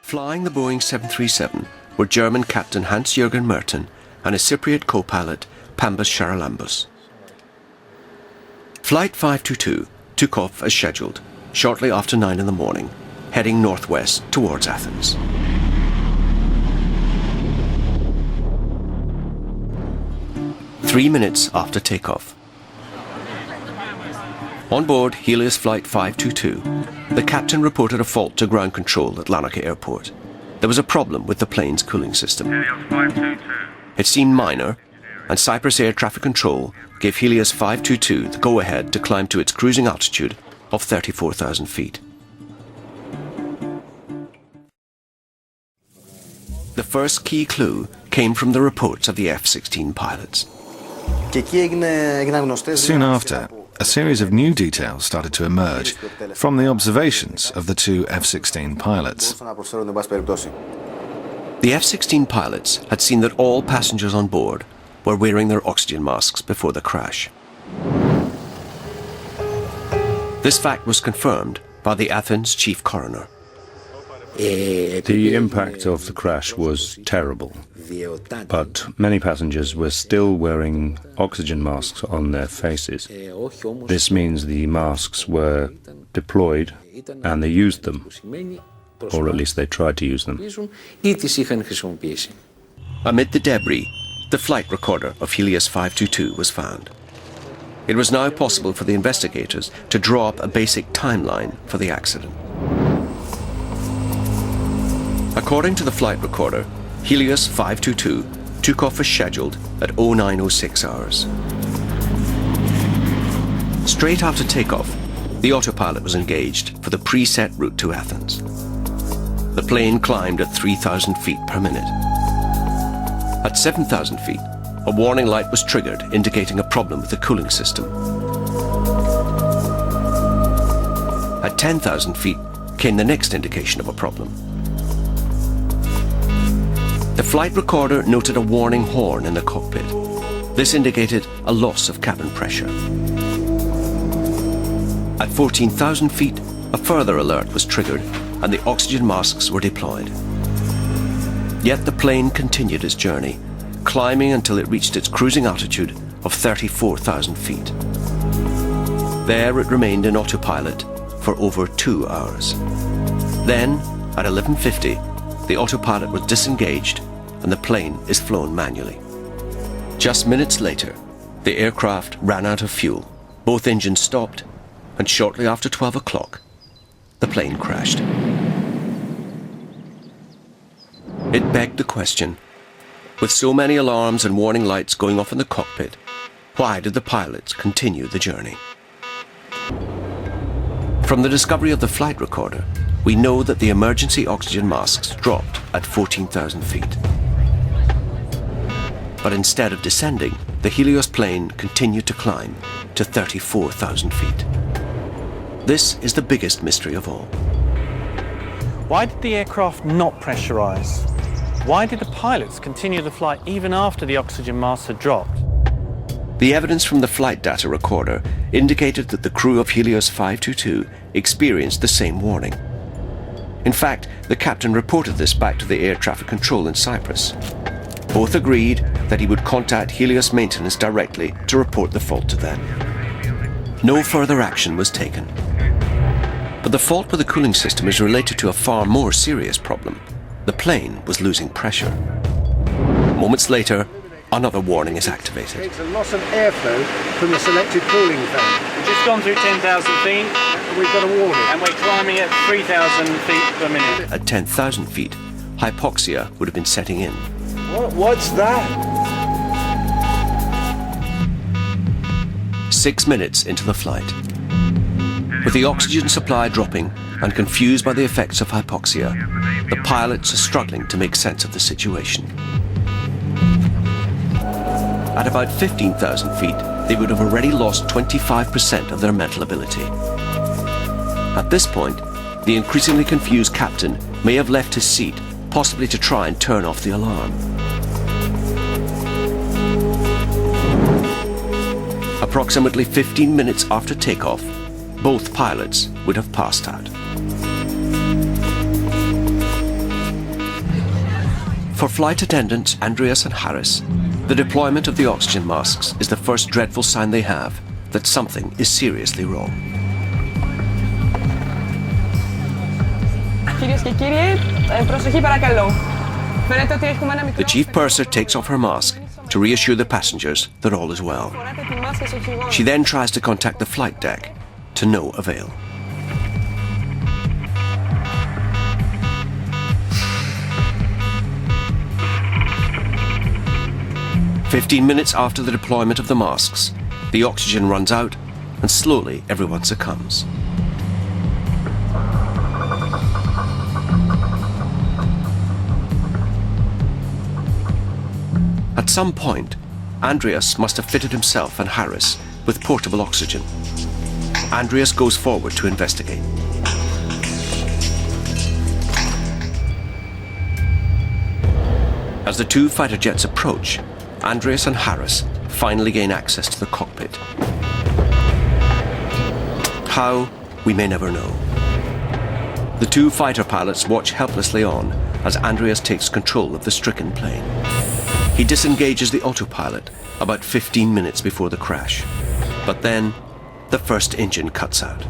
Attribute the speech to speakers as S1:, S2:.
S1: Flying the Boeing 737 were German Captain Hans-Jürgen Merten and his Cypriot co-pilot Pambas Charalambos. Flight 522 took off as scheduled, shortly after 9 in the morning, heading northwest towards Athens. Three minutes after takeoff. On board Helios Flight 522, the captain reported a fault to ground control at Larnaca Airport. There was a problem with the plane's cooling system.
S2: Helios 522.
S1: It seemed minor, and Cyprus Air Traffic Control gave Helios 522 the go-ahead to climb to its cruising altitude of 34,000 feet. The first key clue came from the reports of the F-16 pilots.
S3: Soon after, a series of new details started to emerge from the observations of the two F-16 pilots.
S1: The F-16 pilots had seen that all passengers on board were wearing their oxygen masks before the crash. This fact was confirmed by the Athens chief coroner.
S4: The impact of the crash was terrible, but many passengers were still wearing oxygen masks on their faces. This means the masks were deployed and they used them, or at least they tried to use them.
S1: Amid the debris, the flight recorder of Helios 522 was found. It was now possible for the investigators to draw up a basic timeline for the accident. According to the flight recorder, Helios 522 took off as scheduled at 0906 hours. Straight after takeoff, the autopilot was engaged for the preset route to Athens. The plane climbed at 3,000 feet per minute. At 7,000 feet, a warning light was triggered indicating a problem with the cooling system. At 10,000 feet came the next indication of a problem. The flight recorder noted a warning horn in the cockpit. This indicated a loss of cabin pressure. At 14,000 feet, a further alert was triggered and the oxygen masks were deployed. Yet the plane continued its journey, climbing until it reached its cruising altitude of 34,000 feet. There it remained in autopilot for over 2 hours. Then, at 11:50, the autopilot was disengaged and the plane is flown manually. Just minutes later, the aircraft ran out of fuel. Both engines stopped, and shortly after 12 o'clock, the plane crashed. It begged the question, with so many alarms and warning lights going off in the cockpit, why did the pilots continue the journey? From the discovery of the flight recorder, we know that the emergency oxygen masks dropped at 14,000 feet. But instead of descending, the Helios plane continued to climb to 34,000 feet. This is the biggest mystery of all.
S5: Why did the aircraft not pressurize? Why did the pilots continue the flight even after the oxygen masks had dropped?
S1: The evidence from the flight data recorder indicated that the crew of Helios 522 experienced the same warning. In fact, the captain reported this back to the air traffic control in Cyprus. Both agreed that he would contact Helios maintenance directly to report the fault to them. No further action was taken. But the fault with the cooling system is related to a far more serious problem. The plane was losing pressure. Moments later, another warning is activated.
S6: It's a loss of airflow from the selected cooling fan.
S5: We've just gone through 10,000 feet
S6: And we've got a warning.
S5: and we're climbing at 3,000 feet per minute.
S1: At 10,000 feet, hypoxia would have been setting in.
S6: What's that?
S1: 6 minutes into the flight. With the oxygen supply dropping and confused by the effects of hypoxia, the pilots are struggling to make sense of the situation. At about 15,000 feet, they would have already lost 25% of their mental ability. At this point, the increasingly confused captain may have left his seat, possibly to try and turn off the alarm. Approximately 15 minutes after takeoff, both pilots would have passed out. For flight attendants Andreas and Harris, the deployment of the oxygen masks is the first dreadful sign they have that something is seriously wrong. The chief purser takes off her mask to reassure the passengers that all is well. She then tries to contact the flight deck, to no avail. "15 minutes after the deployment of the masks, the oxygen runs out and slowly everyone succumbs. At some point, Andreas must have fitted himself and Harris with portable oxygen. Andreas goes forward to investigate. As the two fighter jets approach, Andreas and Harris finally gain access to the cockpit. How, we may never know. The two fighter pilots watch helplessly on as Andreas takes control of the stricken plane. He disengages the autopilot about 15 minutes before the crash. But then, the first engine cuts out.